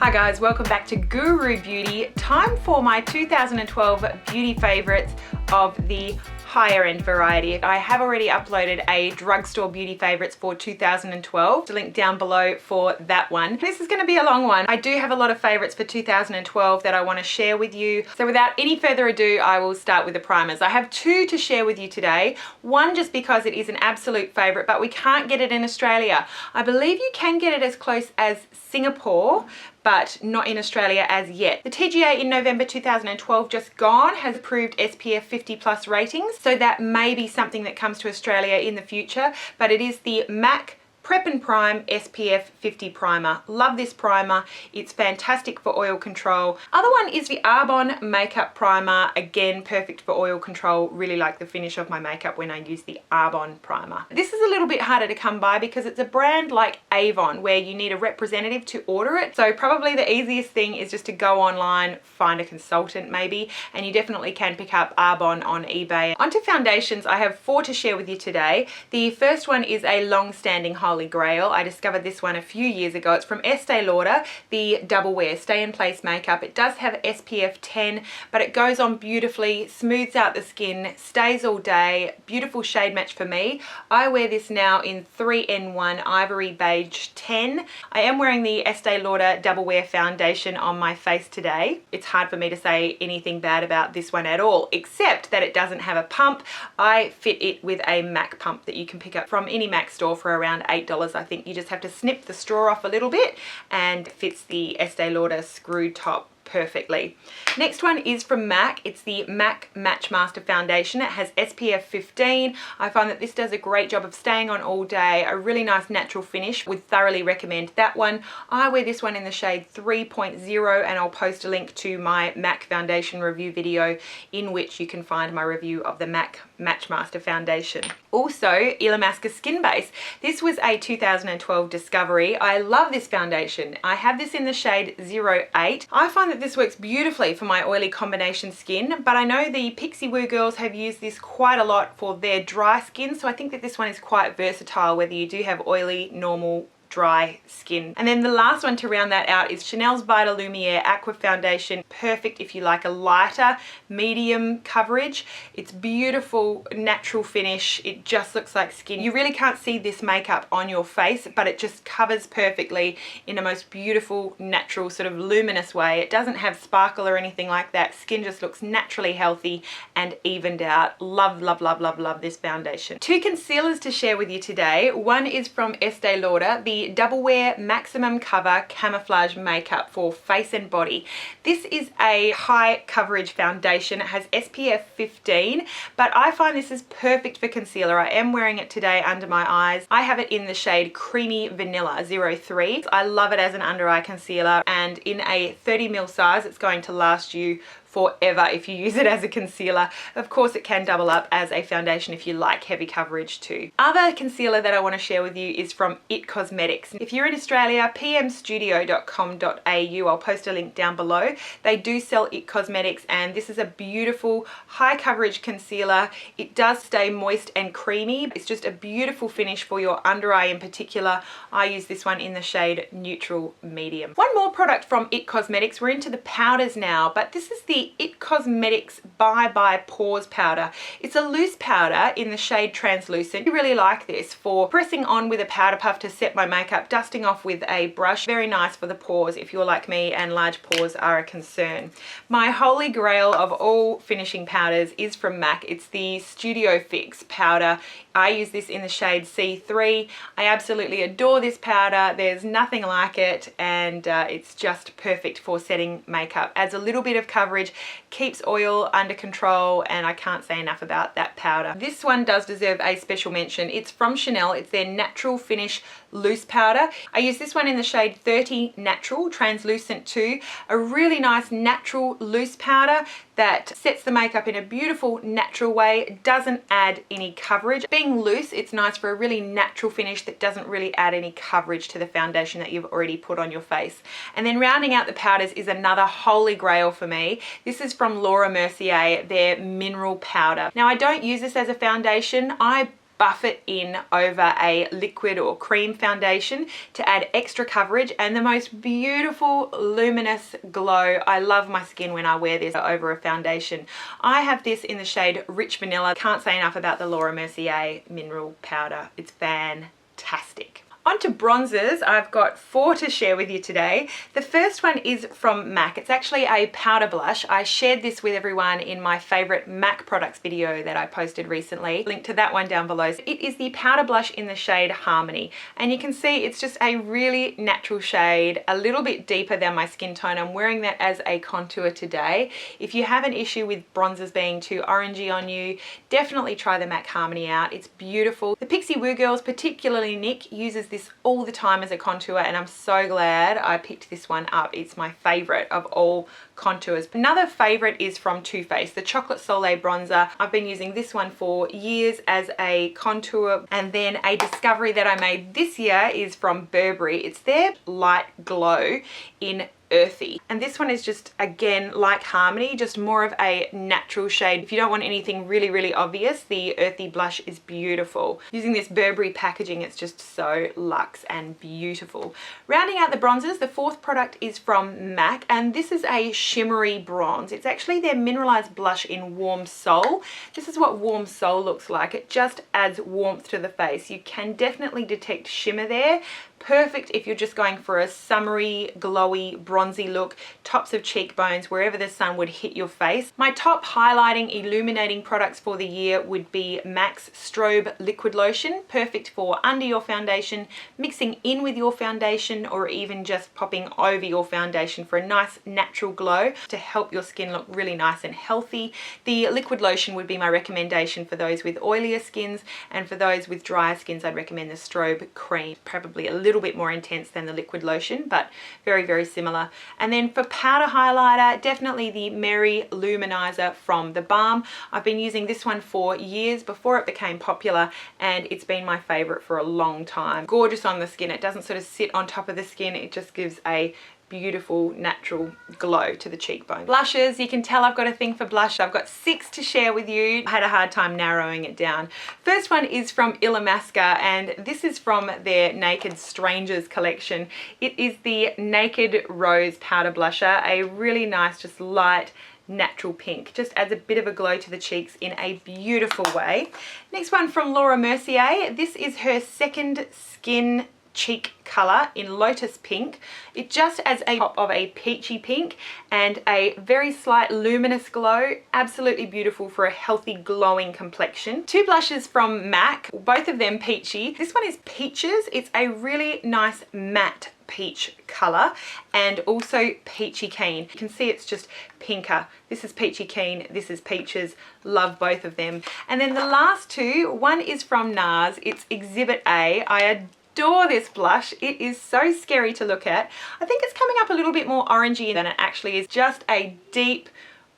Hi guys, welcome back to Guru Beauty. Time for my 2012 beauty favorites of the higher end variety. I have already uploaded a drugstore beauty favorites for 2012. The link down below for that one. This is going to be a long one. I do have a lot of favorites for 2012 that I want to share with you. So without any further ado, I will start with the primers. I have two to share with you today. One just because it is an absolute favorite, but we can't get it in Australia. I believe you can get it as close as Singapore, but not in Australia as yet. The TGA in November 2012 just gone has approved SPF 50+ ratings, so that may be something that comes to Australia in the future, but it is the MAC Prep and Prime SPF 50 primer. Love this primer. It's fantastic for oil control. Other one is the Arbonne makeup primer. Again, perfect for oil control. Really like the finish of my makeup when I use the Arbonne primer. This is a little bit harder to come by because it's a brand like Avon where you need a representative to order it. So probably the easiest thing is just to go online, find a consultant maybe, and you definitely can pick up Arbonne on eBay. Onto foundations, I have four to share with you today. The first one is a long-standing Holy Grail. I discovered this one a few years ago. It's from Estee Lauder, the DoubleWear Stay in Place makeup. It does have SPF 10, but it goes on beautifully, smooths out the skin, stays all day. Beautiful shade match for me. I wear this now in 3N1 Ivory Beige 10. I am wearing the Estee Lauder DoubleWear foundation on my face today. It's hard for me to say anything bad about this one at all, except that it doesn't have a pump. I fit it with a MAC pump that you can pick up from any MAC store for around $8. I think you just have to snip the straw off a little bit and it fits the Estee Lauder screw top perfectly. Next one is from MAC. It's the MAC Matchmaster foundation. It has SPF 15. I find that this does a great job of staying on all day. A really nice natural finish. Would thoroughly recommend that one. I wear this one in the shade 3.0 and I'll post a link to my MAC foundation review video in which you can find my review of the MAC Matchmaster foundation. Also, Illamasqua Skin Base. This was a 2012 discovery. I love this foundation. I have this in the shade 08. I find that this works beautifully for my oily combination skin, but I know the Pixie Woo girls have used this quite a lot for their dry skin, so I think that this one is quite versatile whether you do have oily, normal, dry skin. And then the last one to round that out is Chanel's Vitalumiere Aqua Foundation. Perfect if you like a lighter, medium coverage. It's beautiful, natural finish. It just looks like skin. You really can't see this makeup on your face, but it just covers perfectly in a most beautiful, natural, sort of luminous way. It doesn't have sparkle or anything like that. Skin just looks naturally healthy and evened out. Love, love, love, love, love this foundation. Two concealers to share with you today. One is from Estee Lauder, the DoubleWear Maximum Cover Camouflage Makeup for face and body. This is a high coverage foundation. It has SPF 15, but I find this is perfect for concealer. I am wearing it today under my eyes. I have it in the shade Creamy Vanilla 03. I love it as an under eye concealer, and in a 30ml size, it's going to last you forever if you use it as a concealer. Of course, it can double up as a foundation if you like heavy coverage too. Other concealer that I want to share with you is from IT Cosmetics. If you're in Australia, pmstudio.com.au, I'll post a link down below. They do sell IT Cosmetics, and this is a beautiful high coverage concealer. It does stay moist and creamy. It's just a beautiful finish for your under eye in particular. I use this one in the shade Neutral Medium. One more product from IT Cosmetics. We're into the powders now, but this is the IT Cosmetics Bye Bye Pores powder. It's a loose powder in the shade Translucent. I really like this for pressing on with a powder puff to set my makeup, dusting off with a brush. Very nice for the pores if you're like me and large pores are a concern. My holy grail of all finishing powders is from MAC. It's the Studio Fix powder. I use this in the shade C3. I absolutely adore this powder. There's nothing like it, and it's just perfect for setting makeup. Adds a little bit of coverage, keeps oil under control, and I can't say enough about that powder. This one does deserve a special mention. It's from Chanel. It's their Natural Finish Loose Powder. I use this one in the shade 30 Natural Translucent 2. A really nice natural loose powder that sets the makeup in a beautiful natural way. It doesn't add any coverage. Being loose, it's nice for a really natural finish that doesn't really add any coverage to the foundation that you've already put on your face. And then rounding out the powders is another holy grail for me. This is from Laura Mercier, their mineral powder. Now, I don't use this as a foundation. I buff it in over a liquid or cream foundation to add extra coverage and the most beautiful luminous glow. I love my skin when I wear this over a foundation. I have this in the shade Rich Vanilla. Can't say enough about the Laura Mercier mineral powder. It's fantastic. Onto bronzers, I've got 4 to share with you today. The first one is from MAC. It's actually a powder blush. I shared this with everyone in my favorite MAC products video that I posted recently. Link to that one down below. It is the powder blush in the shade Harmony. And you can see it's just a really natural shade, a little bit deeper than my skin tone. I'm wearing that as a contour today. If you have an issue with bronzers being too orangey on you, definitely try the MAC Harmony out. It's beautiful. The Pixie Woo Girls, particularly Nick, uses this all the time as a contour and I'm so glad I picked this one up. It's my favorite of all contours. Another favorite is from Too Faced, the Chocolate Soleil bronzer. I've been using this one for years as a contour, and then a discovery that I made this year is from Burberry. It's their Light Glow in Earthy, and this one is just, again, like Harmony, just more of a natural shade. If you don't want anything really obvious, the Earthy blush is beautiful. Using this Burberry packaging, it's just so luxe and beautiful. Rounding out the bronzers, the 4th product is from MAC, and this is a shimmery bronze. It's actually their mineralized blush in Warm Soul. This is what Warm Soul looks like. It just adds warmth to the face. You can definitely detect shimmer there. Perfect if you're just going for a summery, glowy, bronzy look, tops of cheekbones, wherever the sun would hit your face. My top highlighting, illuminating products for the year would be MAC's Strobe Liquid Lotion. Perfect for under your foundation, mixing in with your foundation, or even just popping over your foundation for a nice natural glow to help your skin look really nice and healthy. The liquid lotion would be my recommendation for those with oilier skins, and for those with drier skins, I'd recommend the Strobe Cream. Probably a little bit more intense than the liquid lotion, but very similar. And then for powder highlighter, definitely the Merry Luminizer from The Balm. I've been using this one for years before it became popular, and it's been my favorite for a long time. Gorgeous on the skin. It doesn't sort of sit on top of the skin. It just gives a beautiful natural glow to the cheekbone. Blushes, you can tell I've got a thing for blush. I've got 6 to share with you. I had a hard time narrowing it down. First one is from Illamasqua, and this is from their Naked Strangers collection. It is the Naked Rose Powder Blusher, a really nice, just light, natural pink. Just adds a bit of a glow to the cheeks in a beautiful way. Next one from Laura Mercier. This is her second skin cheek color in Lotus Pink. It just adds a pop of a peachy pink and a very slight luminous glow. Absolutely beautiful for a healthy glowing complexion. 2 blushes from MAC, both of them peachy. This one is Peaches. It's a really nice matte peach color and also Peachy Keen. You can see it's just pinker. This is Peachy Keen, this is Peaches. Love both of them. And then the last 2, one is from NARS. It's Exhibit A. I adore this blush. It is so scary to look at. I think it's coming up a little bit more orangey than it actually is. Just a deep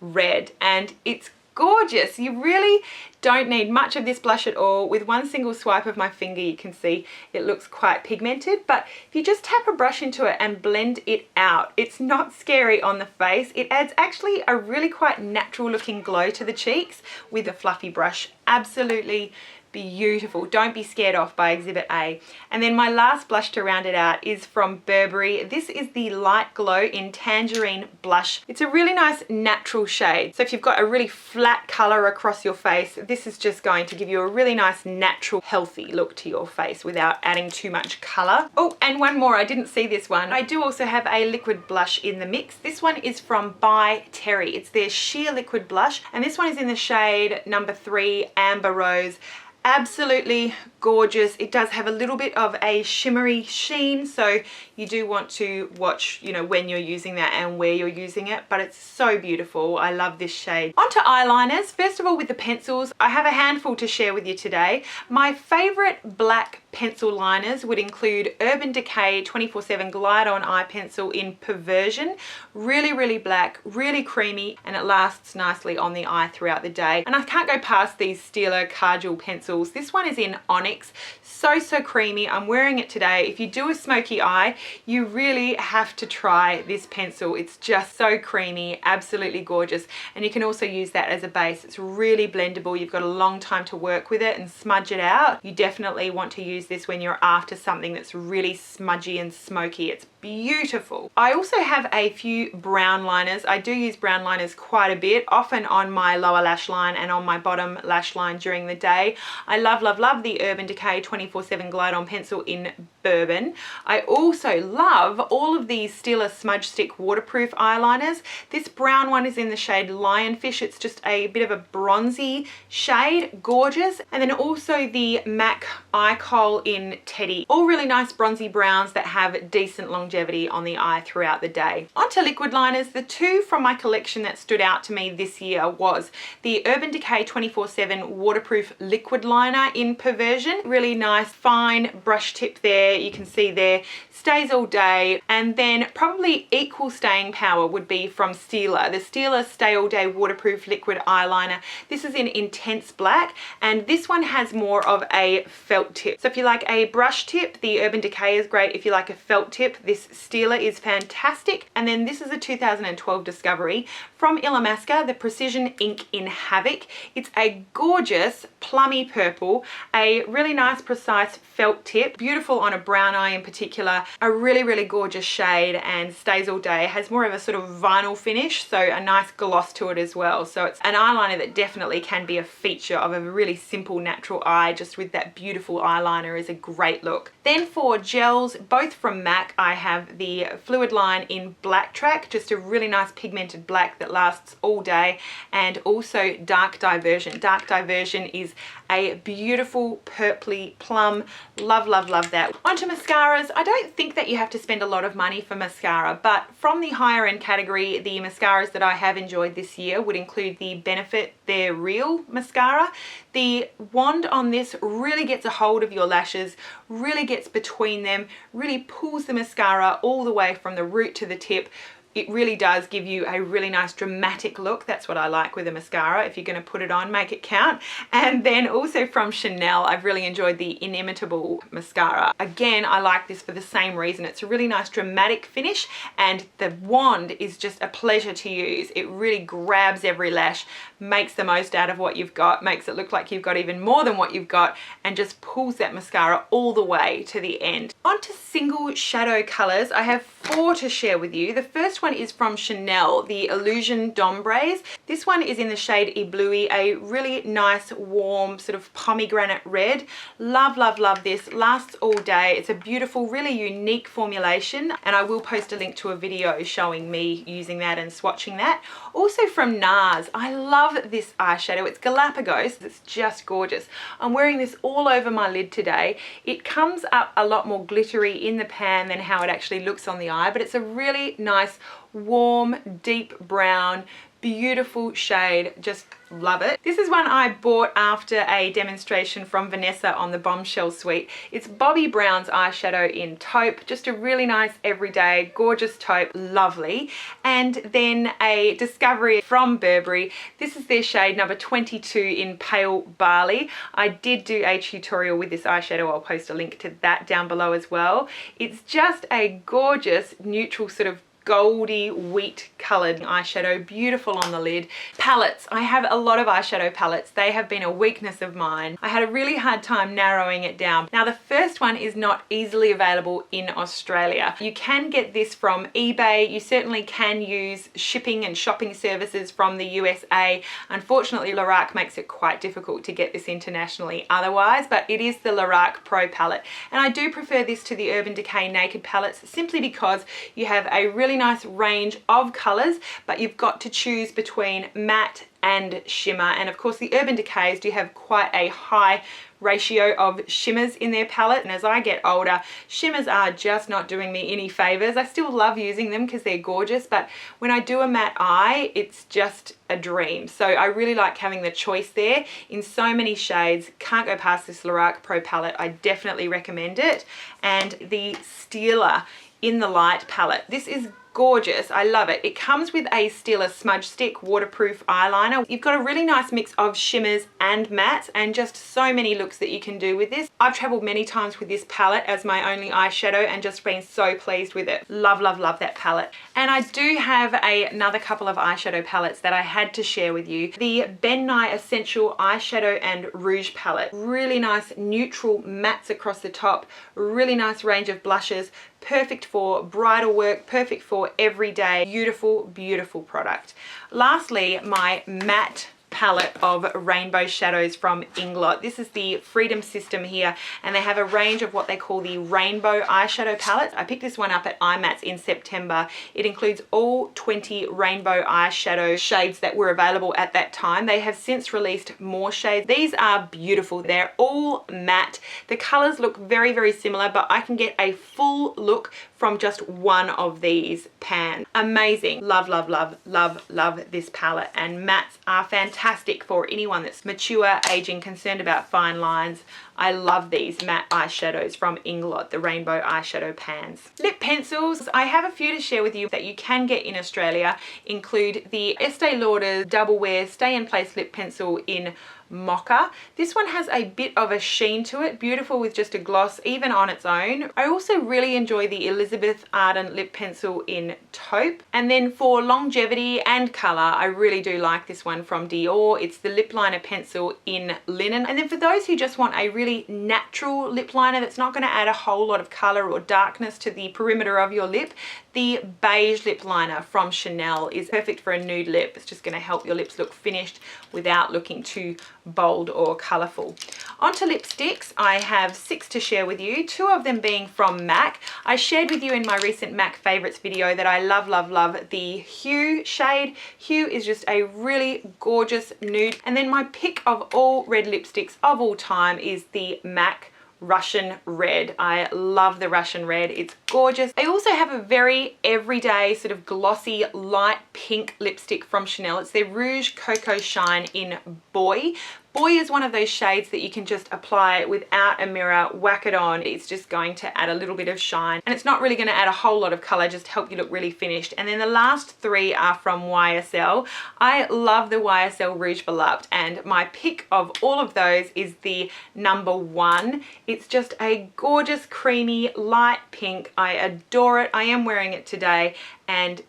red, and it's gorgeous. You really don't need much of this blush at all. With one single swipe of my finger, you can see it looks quite pigmented, but if you just tap a brush into it and blend it out, it's not scary on the face. It adds actually a really quite natural looking glow to the cheeks with a fluffy brush. Absolutely beautiful. Don't be scared off by Exhibit A. And then my last blush to round it out is from Burberry. This is the Light Glow in Tangerine Blush. It's a really nice natural shade. So if you've got a really flat color across your face, this is just going to give you a really nice natural healthy look to your face without adding too much color. Oh, and one more, I didn't see this one. I do also have a liquid blush in the mix. This one is from By Terry. It's their sheer liquid blush, and this one is in the shade number 3, Amber Rose. Absolutely gorgeous. It does have a little bit of a shimmery sheen, so you do want to watch, you know, when you're using that and where you're using it, but it's so beautiful. I love this shade. Onto eyeliners. First of all, with the pencils, I have a handful to share with you today. My favorite black pencil liners would include Urban Decay 24/7 Glide On Eye Pencil in Perversion. Really black, really creamy, and it lasts nicely on the eye throughout the day. And I can't go past these Stila Kajal pencils. This one is in Onyx. So creamy. I'm wearing it today. If you do a smoky eye, You really have to try this pencil. It's just so creamy, absolutely gorgeous. And you can also use that as a base. It's really blendable. You've got a long time to work with it and smudge it out. You definitely want to use this when you're after something that's really smudgy and smoky. It's beautiful. I also have a few brown liners. I do use brown liners quite a bit, often on my lower lash line and on my bottom lash line during the day. I love, love, love the Urban Decay 24/7 Glide On Pencil in Bourbon. I also love all of these Stila Smudge Stick waterproof eyeliners. This brown one is in the shade Lionfish. It's just a bit of a bronzy shade, gorgeous. And then also the MAC Eye Kohl in Teddy. All really nice bronzy browns that have decent longevity on the eye throughout the day. Onto liquid liners. The two from my collection that stood out to me this year was the Urban Decay 24/7 waterproof liquid liner in Perversion. Really nice fine brush tip there. You can see there, stays all day. And then probably equal staying power would be from Stila, the Stila Stay All Day waterproof liquid eyeliner. This is in intense black, and this one has more of a felt tip. So if you like a brush tip, the Urban Decay is great. If you like a felt tip, this Stila is fantastic. And then this is a 2012 discovery from Illamasqua, the Precision Ink in Havoc. It's a gorgeous plummy purple, a really nice precise felt tip, beautiful on a brown eye in particular, a really, really gorgeous shade, and stays all day. It has more of a sort of vinyl finish, so a nice gloss to it as well. So it's an eyeliner that definitely can be a feature of a really simple natural eye, just with that beautiful eyeliner is a great look. Then for gels, both from MAC, I have the Fluid Line in Black Track, just a really nice pigmented black that lasts all day, and also Dark Diversion. Dark Diversion is a beautiful purpley plum. Love, love, love that. Onto mascaras. I don't think that you have to spend a lot of money for mascara, but from the higher end category, the mascaras that I have enjoyed this year would include the Benefit They're Real mascara. The wand on this really gets a hold of your lashes, really gets between them, really pulls the mascara all the way from the root to the tip. It really does give you a really nice dramatic look. That's what I like with a mascara. If you're going to put it on, make it count. And then also from Chanel, I've really enjoyed the Inimitable mascara. Again, I like this for the same reason. It's a really nice dramatic finish, and the wand is just a pleasure to use. It really grabs every lash, makes the most out of what you've got, makes it look like you've got even more than what you've got, and just pulls that mascara all the way to the end. Onto single shadow colors. I have 4 to share with you. The first one is from Chanel, the Illusion d'Ombres. This one is in the shade Ibloui, a really nice warm sort of pomegranate red. Love, love, love this. Lasts all day. It's a beautiful, really unique formulation, and I will post a link to a video showing me using that and swatching that. Also from NARS, I love this eyeshadow. It's Galapagos. It's just gorgeous. I'm wearing this all over my lid today. It comes up a lot more glittery in the pan than how it actually looks on the eye, but it's a really nice warm deep brown, beautiful shade. Just love it. This is one I bought after a demonstration from Vanessa on the Bombshell suite. It's Bobbi Brown's eyeshadow in Taupe. Just a really nice everyday gorgeous taupe, lovely. And then a discovery from Burberry. This is their shade number 22 in Pale Barley. I did do a tutorial with this eyeshadow. I'll post a link to that down below as well. It's just a gorgeous neutral sort of goldy wheat colored eyeshadow, beautiful on the lid. Palettes, I have a lot of eyeshadow palettes. They have been a weakness of mine. I had a really hard time narrowing it down. Now the first one is not easily available in Australia. You can get this from eBay. You certainly can use shipping and shopping services from the USA. Unfortunately, Lorac makes it quite difficult to get this internationally otherwise, but it is the Lorac Pro palette. And I do prefer this to the Urban Decay Naked palettes simply because you have a really nice range of colors, but you've got to choose between matte and shimmer. And of course the Urban Decays do have quite a high ratio of shimmers in their palette, and as I get older, shimmers are just not doing me any favors. I still love using them because they're gorgeous, but when I do a matte eye, it's just a dream. So I really like having the choice there in so many shades. Can't go past this Lorac Pro palette. I definitely recommend it. And the Stila in the Light palette. This is gorgeous. I love it. It comes with a Stila smudge stick waterproof eyeliner. You've got a really nice mix of shimmers and mattes and just so many looks that you can do with this. I've traveled many times with this palette as my only eyeshadow and just been so pleased with it. Love, love, love that palette. And I do have another couple of eyeshadow palettes that I had to share with you. The Ben Nye Essential Eyeshadow and Rouge palette. Really nice neutral mattes across the top. Really nice range of blushes. Perfect for bridal work, perfect for everyday. Beautiful, beautiful product. Lastly, my matte palette of rainbow shadows from Inglot. This is the Freedom System here, and they have a range of what they call the rainbow eyeshadow palettes. I picked this one up at IMATS in September. It includes all 20 rainbow eyeshadow shades that were available at that time. They have since released more shades. These are beautiful. They're all matte. The colors look very, very similar, but I can get a full look from just one of these pans. Amazing. Love, love, love, love, love this palette. And mattes are fantastic for anyone that's mature, aging, concerned about fine lines. I love these matte eyeshadows from Inglot, the rainbow eyeshadow pans. Lip pencils, I have a few to share with you that you can get in Australia. Include the Estee Lauder DoubleWear Stay in Place lip pencil in Mocha. This one has a bit of a sheen to it, beautiful with just a gloss even on its own. I also really enjoy the Elizabeth Arden lip pencil in Taupe. And then for longevity and colour, I really do like this one from Dior. It's the lip liner pencil in Linen. And then for those who just want a really natural lip liner that's not going to add a whole lot of colour or darkness to the perimeter of your lip, the Beige lip liner from Chanel is perfect for a nude lip. It's just going to help your lips look finished without looking too bold or colourful. Onto lipsticks, I have 6 to share with you, 2 of them being from MAC. I shared with you in my recent MAC favourites video that I love, love, love the Hue shade. Hue is just a really gorgeous nude. And then my pick of all red lipsticks of all time is the MAC Russian Red. I love the Russian Red. It's gorgeous. I also have a very everyday sort of glossy light pink lipstick from Chanel. It's their Rouge Cocoa Shine in Boy. Boy is one of those shades that you can just apply without a mirror, whack it on. It's just going to add a little bit of shine, and it's not really going to add a whole lot of color, just help you look really finished. And then the last 3 are from YSL. I love the YSL Rouge Volupte, and my pick of all of those is the number 1. It's just a gorgeous creamy light pink. I adore it. I am wearing it today, and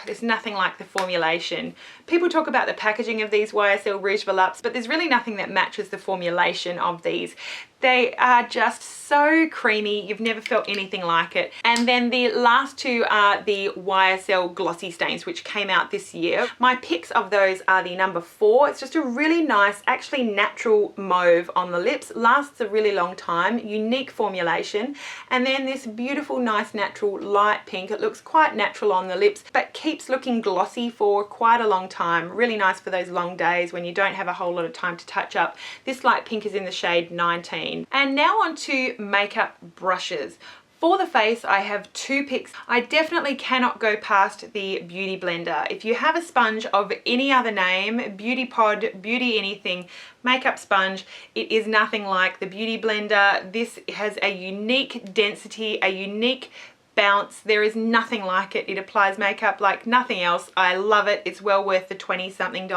there's nothing like the formulation. People talk about the packaging of these YSL Rouge Voluptes, but there's really nothing that matches the formulation of these. They are just so creamy. You've never felt anything like it. And then the last 2 are the YSL Glossy Stains, which came out this year. My picks of those are the number 4. It's just a really nice, actually natural mauve on the lips. Lasts a really long time. Unique formulation. And then this beautiful, nice, natural light pink. It looks quite natural on the lips, but keeps looking glossy for quite a long time. Really nice for those long days when you don't have a whole lot of time to touch up. This light pink is in the shade 19. And now on to makeup brushes. For the face, I have 2 picks. I definitely cannot go past the Beauty Blender. If you have a sponge of any other name, Beauty Pod, Beauty anything, makeup sponge, it is nothing like the Beauty Blender. This has a unique density, a unique bounce. There is nothing like it. It applies makeup like nothing else. I love it. It's well worth the $20-something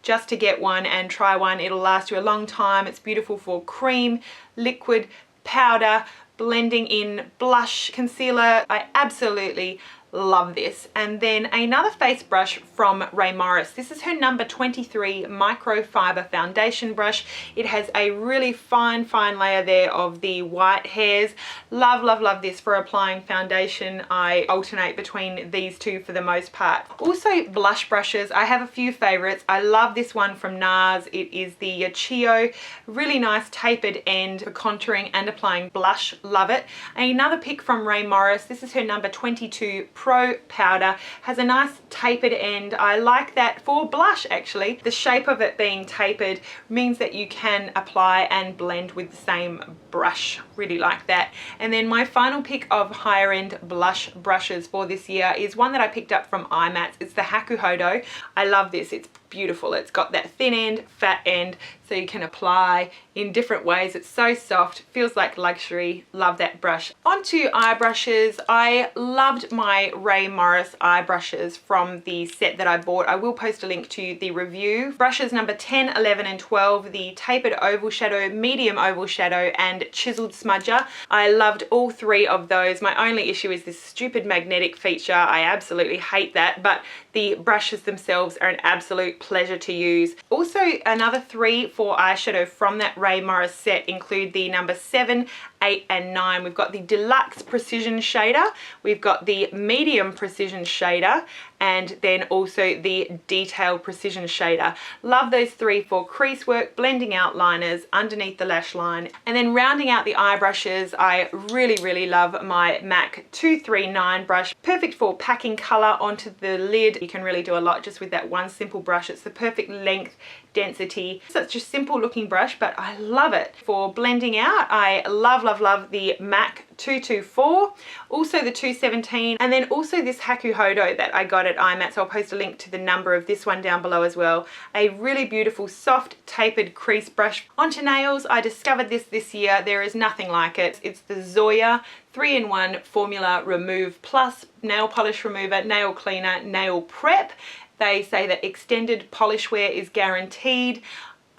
just to get one and try one. It'll last you a long time. It's beautiful for cream, liquid, powder, blending in blush, concealer. I absolutely love this. And then another face brush from Ray Morris. This is her number 23 microfiber foundation brush. It has a really fine layer there of the white hairs. Love, love, love this for applying foundation. I alternate between these 2 for the most part. Also blush brushes. I have a few favorites. I love this one from NARS. It is the Chio. Really nice tapered end for contouring and applying blush. Love it. Another pick from Ray Morris. This is her number 22 Pro powder. Has a nice tapered end. I like that for blush actually. The shape of it being tapered means that you can apply and blend with the same brush. Really like that. And then my final pick of higher end blush brushes for this year is one that I picked up from IMATS. It's the Hakuhodo. I love this. It's beautiful. It's got that thin end, fat end, so you can apply in different ways. It's so soft, feels like luxury. Love that brush. Onto eye brushes. I loved my Ray Morris eye brushes from the set that I bought. I will post a link to the review. Brushes number 10, 11 and 12, the tapered oval shadow, medium oval shadow and chiseled smudger. I loved all three of those. My only issue is this stupid magnetic feature. I absolutely hate that, but the brushes themselves are an absolute pleasure to use. Also, another three for eyeshadow from that Ray Morris set include the number 7, 8 and 9. We've got the Deluxe Precision Shader, we've got the Medium Precision Shader, and then also the Detail Precision Shader. Love those three for crease work, blending out liners underneath the lash line. And then rounding out the eye brushes, I really love my MAC 239 brush. Perfect for packing color onto the lid. You can really do a lot just with that one simple brush. It's the perfect length, density. Such a simple looking brush, but I love it. For blending out, I love the MAC 224, also the 217, and then also this Haku Hodo that I got at IMAT, so I'll post a link to the number of this one down below as well. A really beautiful soft tapered crease brush. Onto nails, I discovered this year. There is nothing like it. It's the Zoya 3-in-1 Formula Remove Plus nail polish remover, nail cleaner, nail prep. They say that extended polish wear is guaranteed.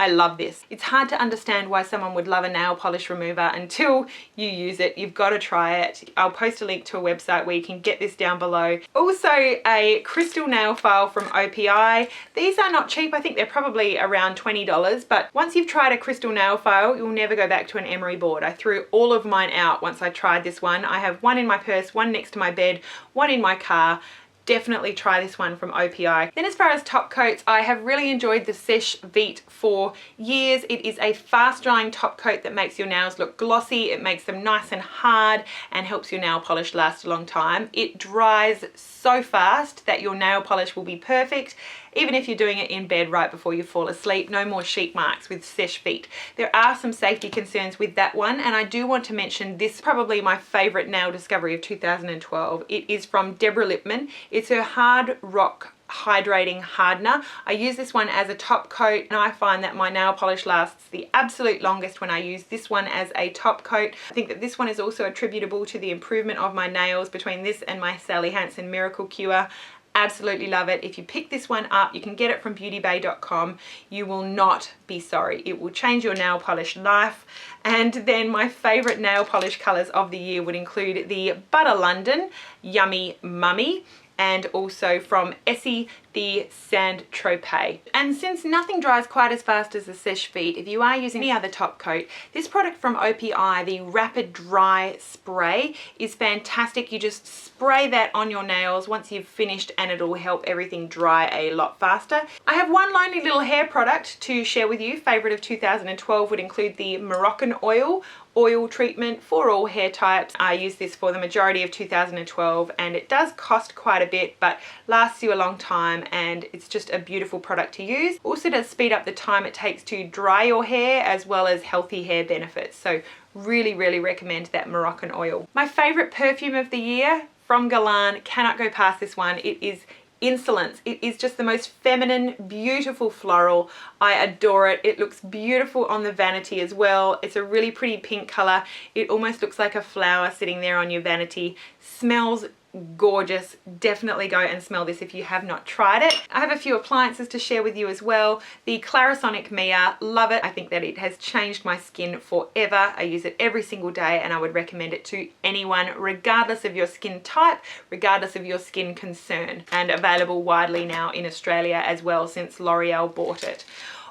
I love this. It's hard to understand why someone would love a nail polish remover until you use it. You've got to try it. I'll post a link to a website where you can get this down below. Also a crystal nail file from OPI. These are not cheap. I think they're probably around $20, but once you've tried a crystal nail file, you'll never go back to an emery board. I threw all of mine out once I tried this one. I have one in my purse, one next to my bed, one in my car. Definitely try this one from OPI. Then as far as top coats, I have really enjoyed the Seche Vite for years. It is a fast drying top coat that makes your nails look glossy. It makes them nice and hard and helps your nail polish last a long time. It dries so fast that your nail polish will be perfect, even if you're doing it in bed right before you fall asleep. No more sheet marks with Seche Vite. There are some safety concerns with that one, and I do want to mention this is probably my favorite nail discovery of 2012. It is from Deborah Lippmann. It's her Hard Rock Hydrating Hardener. I use this one as a top coat, and I find that my nail polish lasts the absolute longest when I use this one as a top coat. I think that this one is also attributable to the improvement of my nails between this and my Sally Hansen Miracle Cure. Absolutely love it. If you pick this one up, you can get it from beautybay.com. You will not be sorry. It will change your nail polish life. And then my favorite nail polish colors of the year would include the Butter London Yummy Mummy, and also from Essie, the Sand Tropez. And since nothing dries quite as fast as the Seche Vite, if you are using any other top coat, this product from OPI, the Rapid Dry Spray, is fantastic. You just spray that on your nails once you've finished and it'll help everything dry a lot faster. I have one lonely little hair product to share with you. Favorite of 2012 would include the Moroccan Oil treatment for all hair types. I used this for the majority of 2012 and it does cost quite a bit, but lasts you a long time, and it's just a beautiful product to use. Also does speed up the time it takes to dry your hair, as well as healthy hair benefits. So really recommend that Moroccan Oil. My favorite perfume of the year from Guerlain, cannot go past this one. It is Insolence. It is just the most feminine, beautiful floral. I adore it. It looks beautiful on the vanity as well. It's a really pretty pink color. It almost looks like a flower sitting there on your vanity. Smells gorgeous. Definitely go and smell this if you have not tried it. I have a few appliances to share with you as well. The Clarisonic Mia, love it. I think that it has changed my skin forever. I use it every single day and I would recommend it to anyone, regardless of your skin type, regardless of your skin concern, and available widely now in Australia as well since L'Oreal bought it.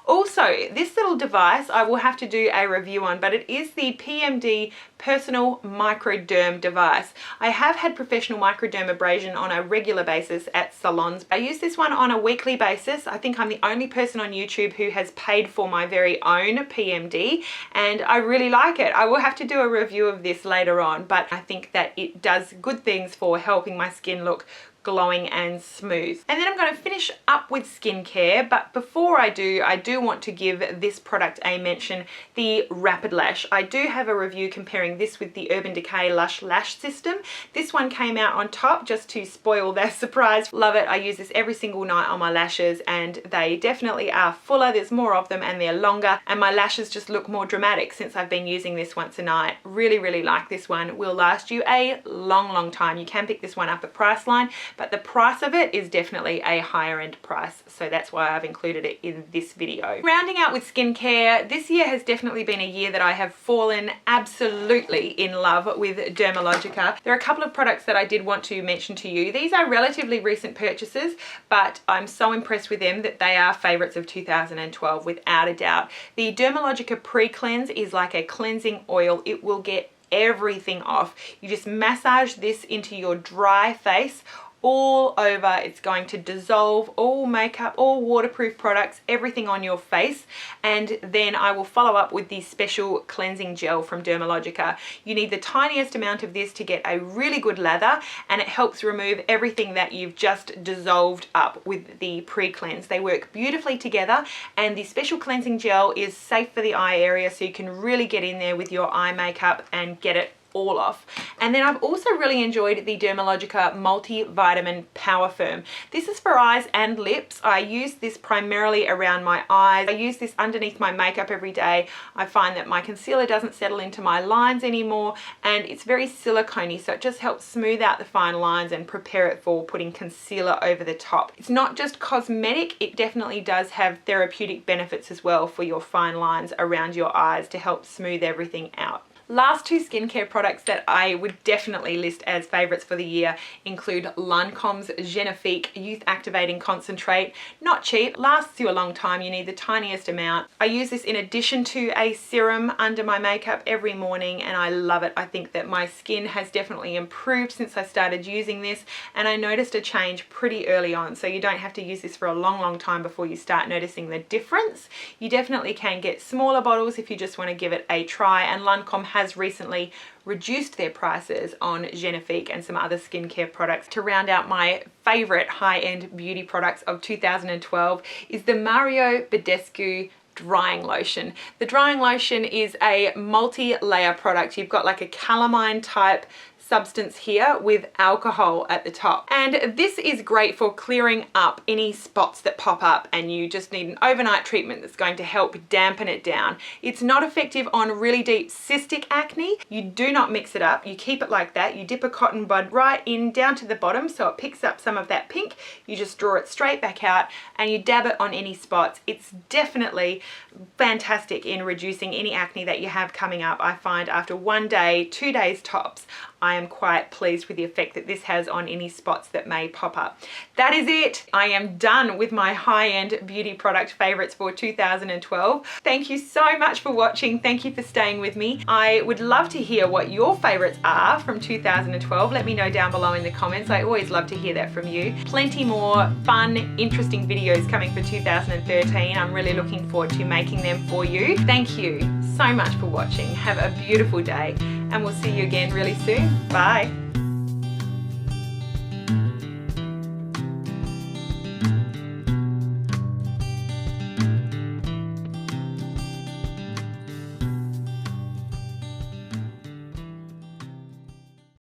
Also, this little device I will have to do a review on, but it is the PMD Personal Microderm device. I have had professional microdermabrasion on a regular basis at salons. I use this one on a weekly basis. I think I'm the only person on YouTube who has paid for my very own PMD, and I really like it. I will have to do a review of this later on, but I think that it does good things for helping my skin look glowing and smooth. And then I'm going to finish up with skincare, but before I do want to give this product a mention, the Rapid Lash. I do have a review comparing this with the Urban Decay Lush Lash System. This one came out on top just to spoil their surprise. Love it. I use this every single night on my lashes and they definitely are fuller. There's more of them and they're longer, and my lashes just look more dramatic since I've been using this once a night. Really, really like this one. Will last you a long time. You can pick this one up at Priceline, but the price of it is definitely a higher end price, so that's why I've included it in this video. Rounding out with skincare, this year has definitely been a year that I have fallen absolutely in love with Dermalogica. There are a couple of products that I did want to mention to you. These are relatively recent purchases, but I'm so impressed with them that they are favorites of 2012 without a doubt. The Dermalogica Pre-Cleanse is like a cleansing oil. It will get everything off. You just massage this into your dry face all over. It's going to dissolve all makeup, all waterproof products, everything on your face. And then I will follow up with the special cleansing gel from Dermalogica. You need the tiniest amount of this to get a really good lather, and it helps remove everything that you've just dissolved up with the pre-cleanse. They work beautifully together, and the special cleansing gel is safe for the eye area, so you can really get in there with your eye makeup and get it all off. And then I've also really enjoyed the Dermalogica Multivitamin Power Firm. This is for eyes and lips. I use this primarily around my eyes. I use this underneath my makeup every day. I find that my concealer doesn't settle into my lines anymore, and it's very silicone-y, so it just helps smooth out the fine lines and prepare it for putting concealer over the top. It's not just cosmetic, it definitely does have therapeutic benefits as well for your fine lines around your eyes to help smooth everything out. Last two skincare products that I would definitely list as favorites for the year include Lancome's Genifique Youth Activating Concentrate. Not cheap, lasts you a long time. You need the tiniest amount. I use this in addition to a serum under my makeup every morning, and I love it. I think that my skin has definitely improved since I started using this, and I noticed a change pretty early on, so you don't have to use this for a long time before you start noticing the difference. You definitely can get smaller bottles if you just want to give it a try, and Lancome has recently reduced their prices on Genifique and some other skincare products. To round out my favorite high-end beauty products of 2012 is the Mario Badescu drying lotion. The drying lotion is a multi-layer product. You've got like a calamine type substance here with alcohol at the top, and this is great for clearing up any spots that pop up and you just need an overnight treatment that's going to help dampen it down. It's not effective on really deep cystic acne. You do not mix it up, you keep it like that. You dip a cotton bud right in down to the bottom so it picks up some of that pink. You just draw it straight back out and you dab it on any spots. It's definitely fantastic in reducing any acne that you have coming up. I find after 1 day, 2 days tops, I am quite pleased with the effect that this has on any spots that may pop up. That is it. I am done with my high-end beauty product favorites for 2012. Thank you so much for watching. Thank you for staying with me. I would love to hear what your favorites are from 2012. Let me know down below in the comments. I always love to hear that from you. Plenty more fun, interesting videos coming for 2013. I'm really looking forward to making them for you. Thank you so much for watching. Have a beautiful day, and we'll see you again really soon. Bye.